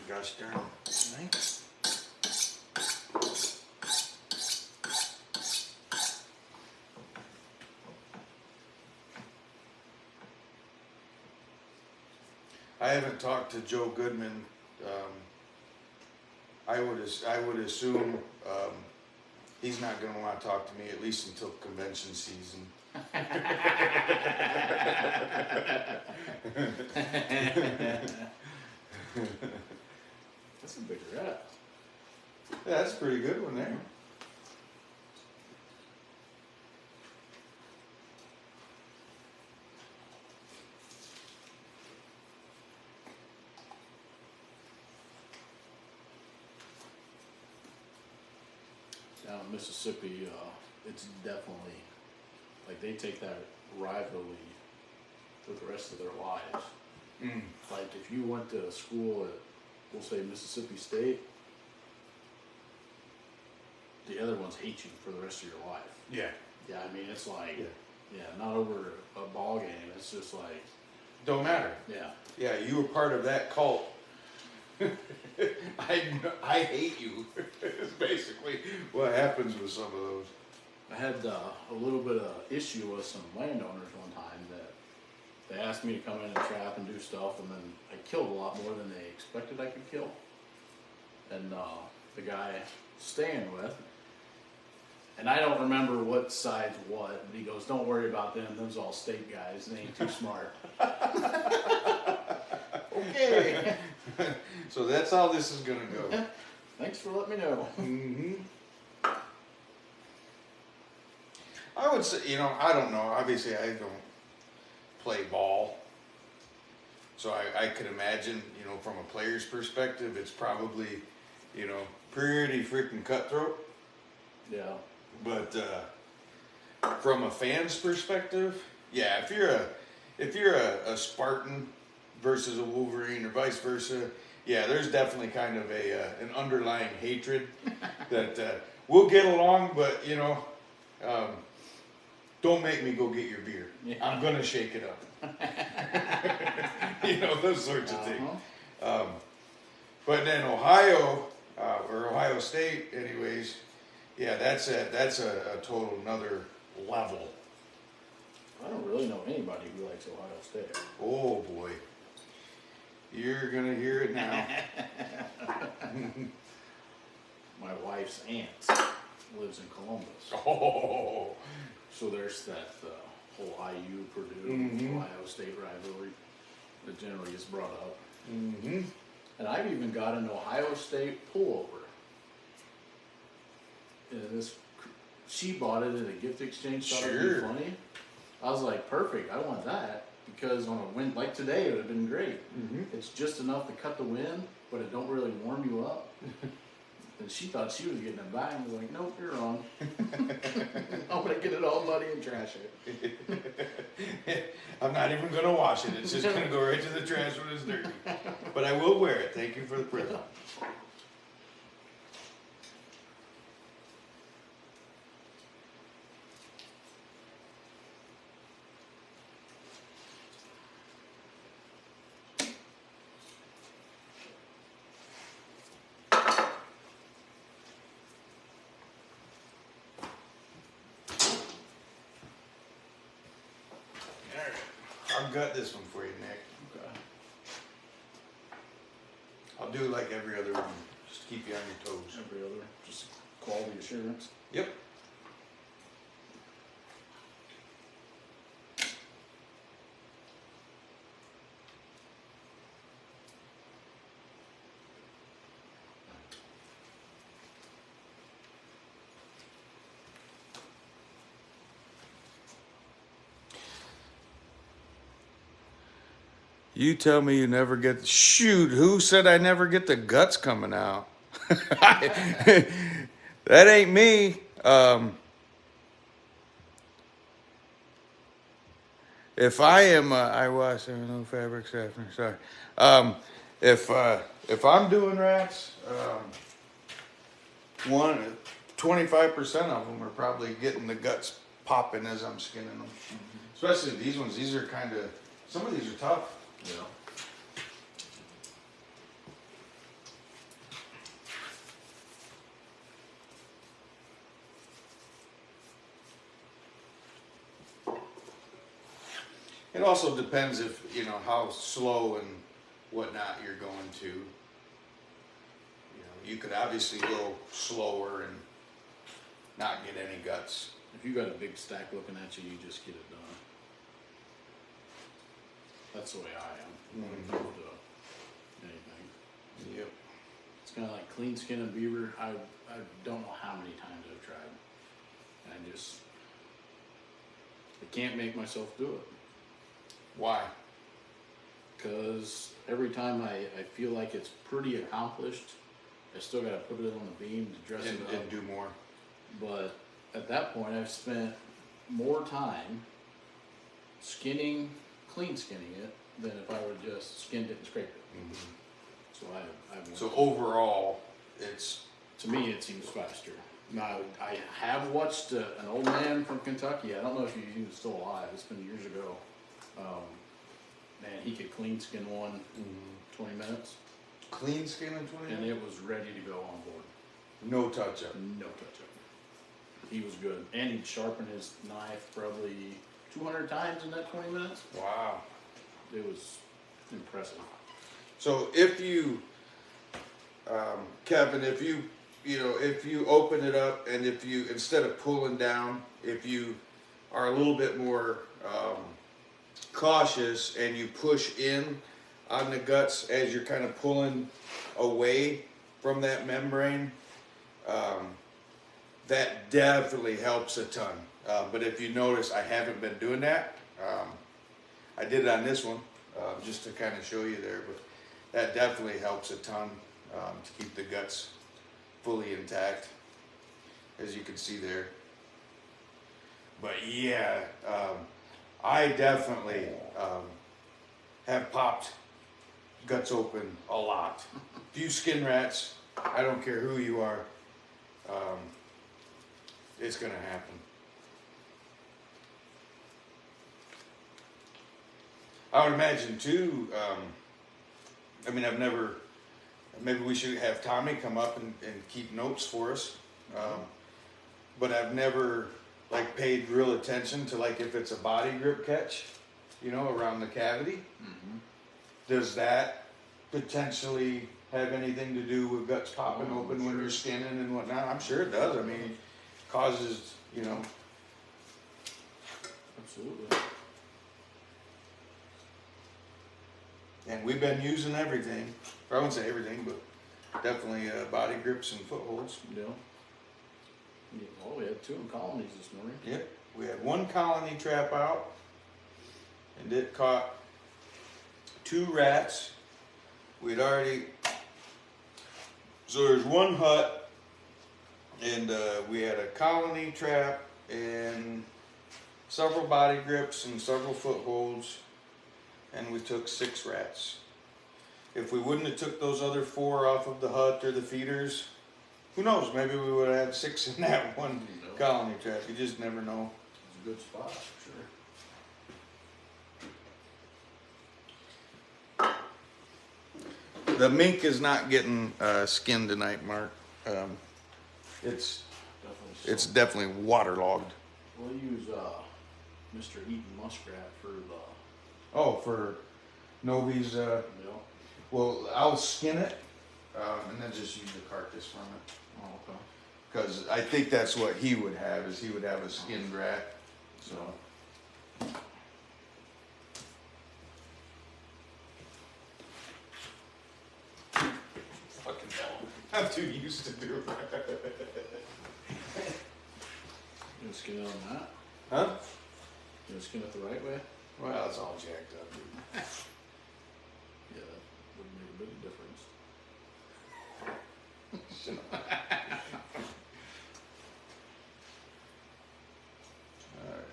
Gosh darn it. Right? I haven't talked to Joe Goodman. I would assume he's not going to want to talk to me at least until convention season. That's a big rat. Yeah, that's a pretty good one there. Down in Mississippi, it's definitely like they take that rivalry for the rest of their lives. Mm. Like if you went to school at, we'll say Mississippi State, the other ones hate you for the rest of your life. Yeah. Yeah, I mean it's like, Yeah. yeah, not over a ball game. It's just like, Don't matter. yeah, Yeah, you were part of that cult. I hate you. Is basically what happens with some of those. I had a little bit of issue with some landowners one time that they asked me to come in and trap and do stuff, and then I killed a lot more than they expected I could kill. And the guy staying with, and I don't remember what side's what, but he goes, "Don't worry about them. Them's all state guys. They ain't too smart." Okay. So that's how this is gonna go. Thanks for letting me know. Mm-hmm. I would say, I don't know. Obviously, I don't play ball, so I could imagine, from a player's perspective, it's probably, pretty freaking cutthroat. Yeah. But from a fan's perspective, yeah, if you're a Spartan versus a Wolverine or vice versa, yeah, there's definitely kind of an underlying hatred that we'll get along, but don't make me go get your beer. Yeah. I'm gonna shake it up. Those sorts of things. But then Ohio or Ohio State, anyways. Yeah, that's a total another level. I don't really know anybody who likes Ohio State. Oh boy, you're gonna hear it now. My wife's aunt lives in Columbus. Oh, So there's that whole IU Purdue Mhm. Ohio State rivalry that generally gets brought up. mm-hmm. And I've even got an Ohio State pullover. And she bought it at a gift exchange. Thought it'd Sure. be funny. I was like, perfect. I want that because on a wind like today, it would have been great. Mm-hmm. It's just enough to cut the wind, but it don't really warm you up. And she thought she was getting it back. I was like, nope, you're wrong. I'm gonna get it all muddy and trash it. I'm not even gonna wash it. It's just gonna go right to the trash when it's dirty. But I will wear it. Thank you for the present. I've got this one for you, Nick. Okay. I'll do like every other one, just to keep you on your toes. Every other, just quality assurance. Yep. You tell me you never get, shoot, who said I never get the guts coming out? That ain't me. If I am, I wash no fabric softener. Sorry. If I'm doing rats, 25% of them are probably getting the guts popping as I'm skinning them. Especially these ones. These are kind of, some of these are tough. Yeah. It also depends if, you know, how slow and whatnot you're going to. You know, you could obviously go slower and not get any guts. If you got a big stack looking at you, you just get it done. That's the way I am when it comes to anything. Yep. It's kind of like clean skin and beaver. I don't know how many times I've tried. I can't make myself do it. Why? Because every time I feel like it's pretty accomplished, I still got to put it on the beam to dress it up. And do more. But at that point, I've spent more time clean skinning it, than if I would just skinned it and scraped it. Mm-hmm. So So overall, it's, to me, it seems faster. Now, I have watched an old man from Kentucky. I don't know if he's even still alive. It's been years ago. Man, he could clean skin one in 20 minutes. clean skin in 20 And minutes? it was ready to go on board. No touch up. No touch up. He was good. And he'd sharpen his knife probably 200 times in that 20 minutes. Wow. It was impressive. So if you, Kevin, if you open it up and if you, instead of pulling down, if you are a little bit more cautious and you push in on the guts as you're kind of pulling away from that membrane, that definitely helps a ton. But if you notice, I haven't been doing that. I did it on this one, just to kind of show you there, but that definitely helps a ton to keep the guts fully intact, as you can see there. But yeah, I definitely have popped guts open a lot. Few skin rats, I don't care who you are, it's gonna happen. I would imagine too, I mean, I've never, maybe we should have Tommy come up and keep notes for us. But I've never like paid real attention to like if it's a body grip catch, you know, around the cavity. Mm-hmm. Does that potentially have anything to do with guts popping Oh, open when sure. you're skinning and whatnot? I'm sure it does. I mean, it causes, you know. Absolutely. And we've been using everything. Or I wouldn't say everything, but definitely body grips and footholds. Yeah. Well, we had 2 in colonies this morning. Yep. We had one colony trap out, and it caught 2 rats. We'd already, so there's one hut, and we had a colony trap and several body grips and several footholds, and we took 6 rats. If we wouldn't have took those other 4 off of the hut or the feeders, who knows, maybe we would have had 6 in that one colony trap. You just never know. It's a good spot, for sure. The mink is not getting skinned tonight, Mark. It's definitely waterlogged. We'll use Mr. Eaton Muskrat for the. Oh, for Novi's. You know, Well, I'll skin it and then just use the carcass from it. Oh, okay. Because I think that's what he would have, is he would have a skinned rat. So. Fucking hell. I'm too used to doing that. You gonna skin it on that? Huh? You gonna skin it the right way? Well, it's all jacked up, dude. Yeah, that would make a big difference. Alright.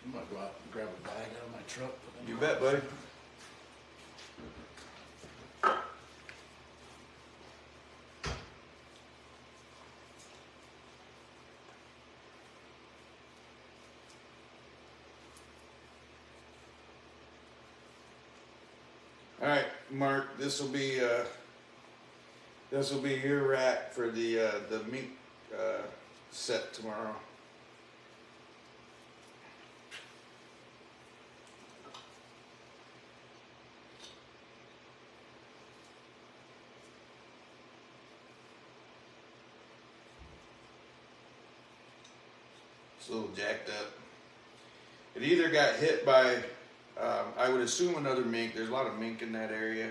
I'm gonna go out and grab a bag out of my truck. You bet, buddy. All right, Mark. This will be your rack for the meat set tomorrow. It's a little jacked up. It either got hit by, I would assume another mink. There's a lot of mink in that area.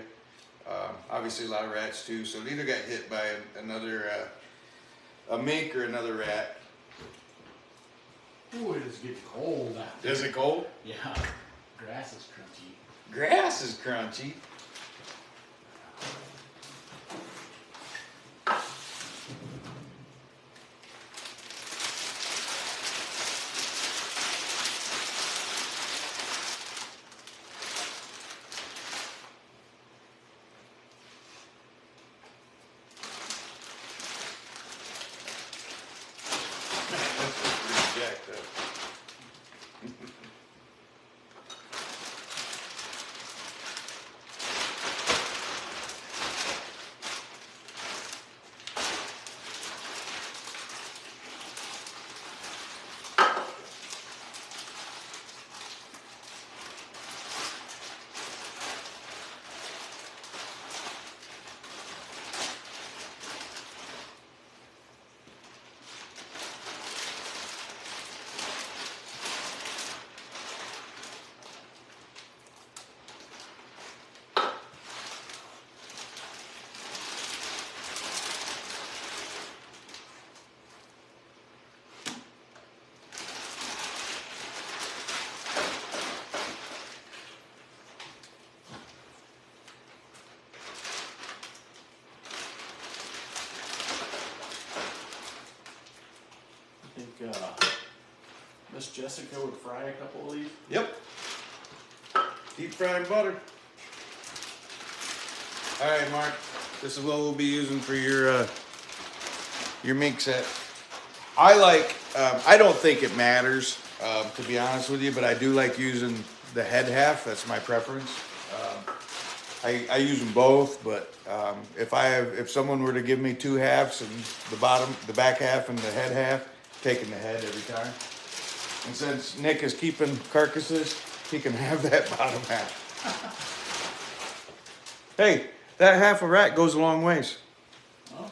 Obviously a lot of rats too. So it either got hit by another, a mink or another rat. Ooh, it is getting cold out there. Is it cold? Yeah. Grass is crunchy. Grass is crunchy. Miss Jessica would fry a couple of these. Yep. Deep fried butter. All right, Mark. This is what we'll be using for your mink set. I like. I don't think it matters, to be honest with you, but I do like using the head half. That's my preference. I use them both, but if someone were to give me two halves and the back half and the head half, taking the head every time. And since Nick is keeping carcasses, he can have that bottom half. Hey, that half a rat goes a long ways. Oh.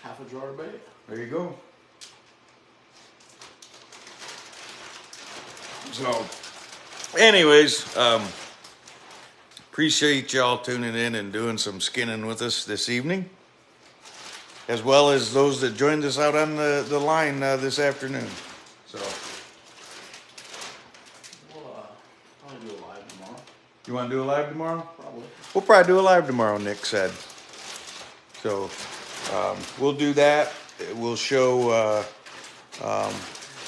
Half a jar of bait. There you go. So, anyways, appreciate y'all tuning in and doing some skinning with us this evening, as well as those that joined us out on the line this afternoon. So, We'll probably do a live tomorrow. you want to do a live tomorrow? Probably. We'll probably do a live tomorrow, Nick said. So, we'll do that. We'll show,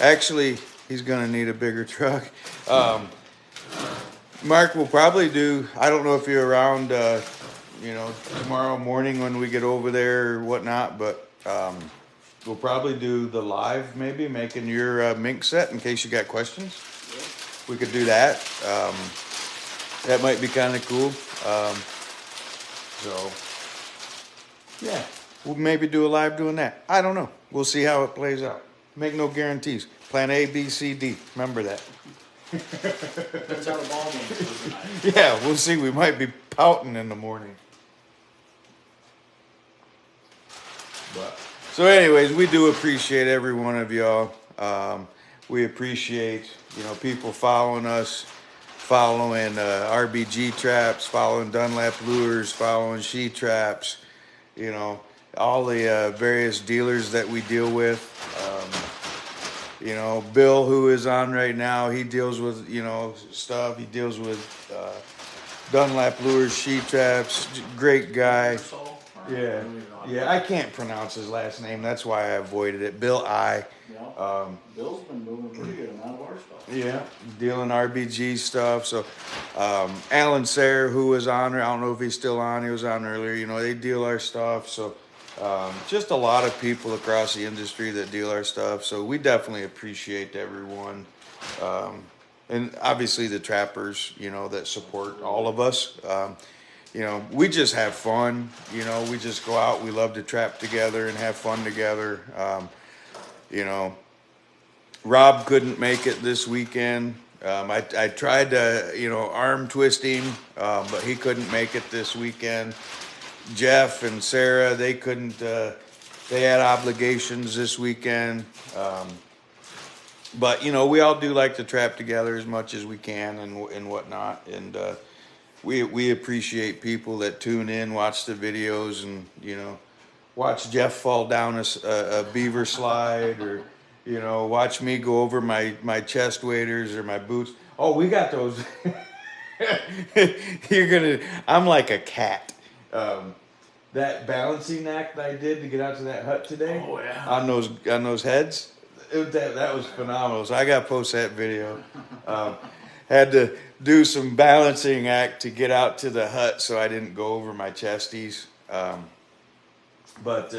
actually, he's going to need a bigger truck. Mark will probably do, I don't know if you're around, you know, tomorrow morning when we get over there or whatnot, but we'll probably do the live, maybe making your mink set in case you got questions. Yeah. We could do that. That might be kind of cool. So, yeah, we'll maybe do a live doing that. I don't know. We'll see how it plays out. Make no guarantees. Plan A, B, C, D. Remember that. Depends how the ball game goes tonight. Yeah, we'll see. We might be pouting in the morning. But so, anyways, we do appreciate every one of y'all. We appreciate, you know, people following us, following RBG traps, following Dunlap lures, following She traps. You know, all the various dealers that we deal with. You know, Bill, who is on right now, he deals with, you know, stuff. He deals with Dunlap lures, She traps. Great guy. Yeah, yeah. I can't pronounce his last name. That's why I avoided it. Bill I. Yeah. Bill's been moving pretty good amount of our stuff. Yeah, dealing RBG stuff. So, Alan Sayre, who was on, I don't know if he's still on. He was on earlier. You know, they deal our stuff. So, just a lot of people across the industry that deal our stuff. So we definitely appreciate everyone. And obviously the trappers, you know, that support all of us. You know, we just have fun. You know, we just go out. We love to trap together and have fun together. You know, Rob couldn't make it this weekend. I tried to, you know, arm twist him, but he couldn't make it this weekend. Jeff and Sarah, they couldn't, they had obligations this weekend. But, you know, we all do like to trap together as much as we can and whatnot. And we appreciate people that tune in, watch the videos, and, you know, watch Jeff fall down a beaver slide, or, you know, watch me go over my chest waders or my boots. Oh, we got those. I'm like a cat. That balancing act that I did to get out to that hut today. Oh, yeah. On those heads, that was phenomenal. So I got to post that video. Had to do some balancing act to get out to the hut so I didn't go over my chesties. But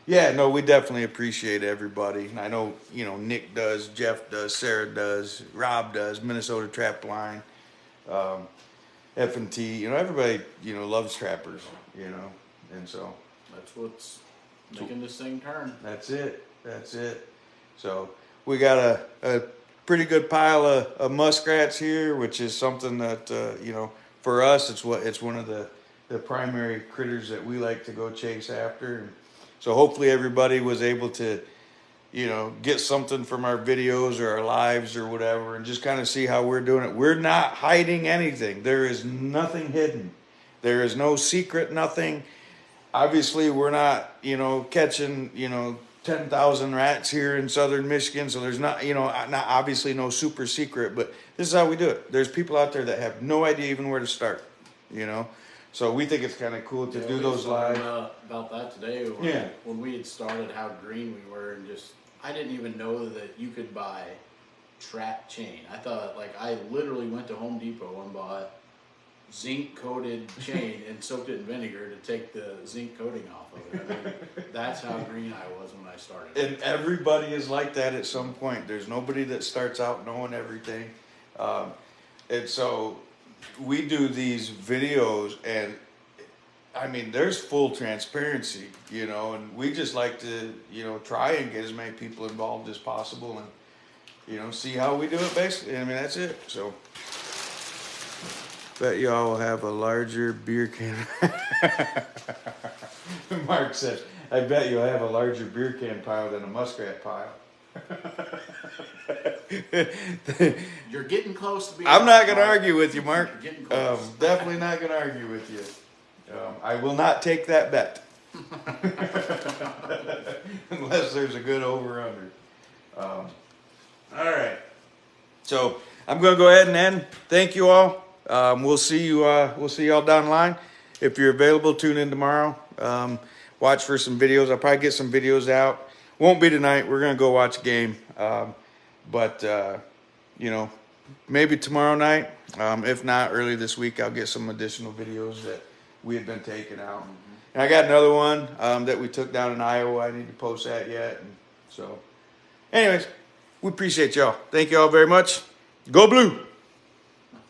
yeah, no, we definitely appreciate everybody. And I know, you know, Nick does, Jeff does, Sarah does, Rob does, Minnesota Trap Line, F&T. You know, everybody, you know, loves trappers, you know. And so That's what's making this thing turn. that's it. That's it. So we got a pretty good pile of muskrats here, which is something that, you know, for us, it's one of the primary critters that we like to go chase after. And so hopefully everybody was able to, you know, get something from our videos or our lives or whatever, and just kind of see how we're doing it. We're not hiding anything. There is nothing hidden. There is no secret, nothing. Obviously, we're not, you know, catching, you know, 10,000 rats here in southern Michigan, so there's not, you know, not obviously no super secret, but this is how we do it. There's people out there that have no idea even where to start, you know. So we think it's kind of cool to do those live. About that today. When we had started, how green we were, and just I didn't even know that you could buy trap chain. I thought, like, I literally went to Home Depot and bought zinc coated chain and soaked it in vinegar to take the zinc coating off of it. I mean, that's how green I was when I started. And everybody is like that at some point. There's nobody that starts out knowing everything. And so we do these videos, and I mean, there's full transparency, you know, and we just like to, you know, try and get as many people involved as possible, and, you know, see how we do it basically. I mean, that's it. So bet y'all will have a larger beer can. Mark says, I bet you'll have a larger beer can pile than a muskrat pile. You're getting close to being. I'm not going to argue with you, Mark. You're getting close. Definitely not going to argue with you. I will not take that bet. Unless there's a good over-under. All right. So I'm going to go ahead and end. Thank you all. We'll see you all down the line. If you're available, tune in tomorrow. Watch for some videos. I'll probably get some videos out. Won't be tonight. We're going to go watch a game. But, you know, maybe tomorrow night. If not, early this week, I'll get some additional videos that we had been taking out. And I got another one that we took down in Iowa. I need to post that yet. And so, anyways, we appreciate y'all. Thank you all very much. Go Blue!